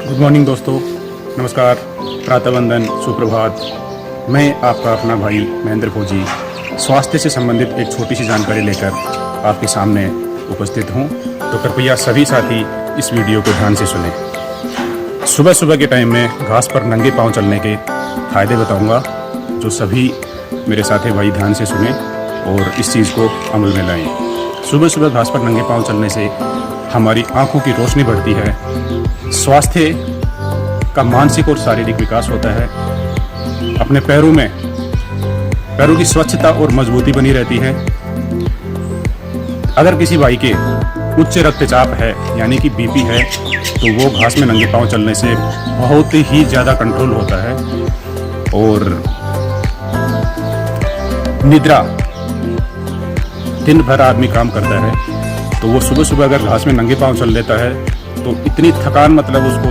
Good morning दोस्तों, नमस्कार, प्रातः वंदन, सुप्रभात। मैं आपका अपना भाई महेंद्र फौजी स्वास्थ्य से संबंधित एक छोटी सी जानकारी लेकर आपके सामने उपस्थित हूँ। तो कृपया सभी साथी इस वीडियो को ध्यान से सुनें। सुबह सुबह के टाइम में घास पर नंगे पांव चलने के फ़ायदे बताऊंगा, जो सभी मेरे साथी भाई ध्यान से सुने और इस चीज़ को अमल में लाएं। सुबह सुबह घास पर नंगे पांव चलने से हमारी आँखों की रोशनी बढ़ती है, स्वास्थ्य का मानसिक और शारीरिक विकास होता है, अपने पैरों की स्वच्छता और मजबूती बनी रहती है। अगर किसी भाई के उच्च रक्तचाप है यानी कि बीपी है, तो वो घास में नंगे पांव चलने से बहुत ही ज़्यादा कंट्रोल होता है। और निद्रा, दिन भर आदमी काम करता है, तो वो सुबह सुबह अगर घास में नंगे पांव चल लेता है तो इतनी थकान मतलब उसको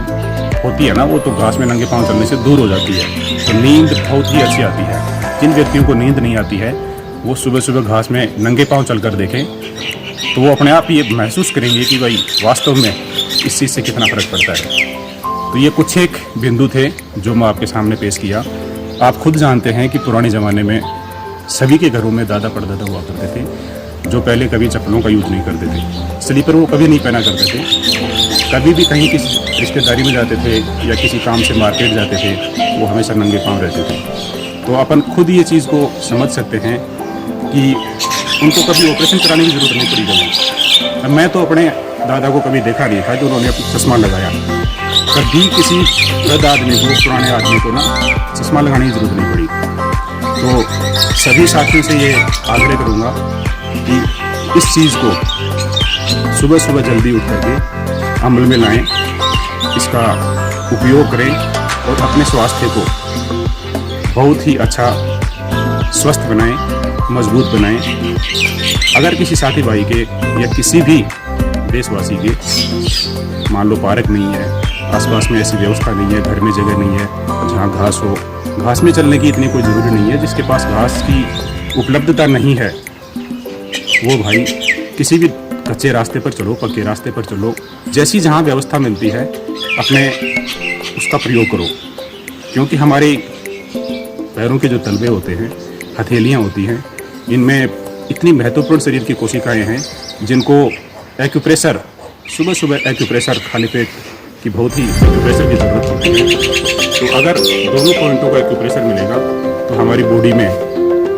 होती है ना, वो तो घास में नंगे पांव चलने से दूर हो जाती है। तो नींद बहुत ही अच्छी आती है। जिन व्यक्तियों को नींद नहीं आती है वो सुबह सुबह घास में नंगे पांव चलकर देखें, तो वो अपने आप ये महसूस करेंगे कि भाई वास्तव में इस चीज़ से कितना फ़र्क पड़ता है। तो ये कुछ एक बिंदु थे जो मैं आपके सामने पेश किया। आप खुद जानते हैं कि पुराने ज़माने में सभी के घरों में दादा परदादा हुआ करते थे, जो पहले कभी चप्पलों का यूज़ नहीं करते थे, स्लीपर वो कभी नहीं पहना करते थे। कभी भी कहीं किसी रिश्तेदारी में जाते थे या किसी काम से मार्केट जाते थे, वो हमेशा नंगे पांव रहते थे। तो अपन खुद ये चीज़ को समझ सकते हैं कि उनको कभी ऑपरेशन कराने की ज़रूरत नहीं पड़ी कभी। मैं तो अपने दादा को कभी देखा नहीं था कि उन्होंने अपना चश्मा लगाया। कभी किसी वृद्ध आदमी को, पुराने आदमी को ना चश्मा लगाने की ज़रूरत नहीं पड़ी। तो सभी साथियों से ये आग्रह करूँगा कि इस चीज़ को सुबह सुबह जल्दी उठ करके अमल में लाएं, इसका उपयोग करें और अपने स्वास्थ्य को बहुत ही अच्छा स्वस्थ बनाएं, मजबूत बनाएं। अगर किसी साथी भाई के या किसी भी देशवासी के मान लो पार्क नहीं है, आसपास में ऐसी व्यवस्था नहीं है, घर में जगह नहीं है जहाँ घास हो, घास में चलने की इतनी कोई ज़रूरी नहीं है, जिसके पास घास की उपलब्धता नहीं है, वो भाई किसी भी कच्चे रास्ते पर चलो, पक्के रास्ते पर चलो, जैसी जहाँ व्यवस्था मिलती है अपने उसका प्रयोग करो। क्योंकि हमारे पैरों के जो तलवे होते हैं, हथेलियाँ होती हैं, इनमें इतनी महत्वपूर्ण शरीर की कोशिकाएं हैं जिनको एक्यूप्रेशर, सुबह सुबह एक्यूप्रेशर, खाली पेट की बहुत ही एक्यूप्रेशर की ज़रूरत होती है। तो अगर दोनों पॉइंटों का एक्यूप्रेशर मिलेगा तो हमारी बॉडी में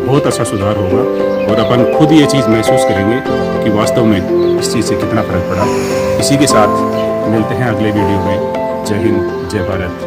बहुत अच्छा सुधार होगा और अपन खुद ये चीज़ महसूस करेंगे कि वास्तव में इस चीज़ से कितना फ़र्क पड़ा। इसी के साथ मिलते हैं अगले वीडियो में। जय हिंद, जय भारत।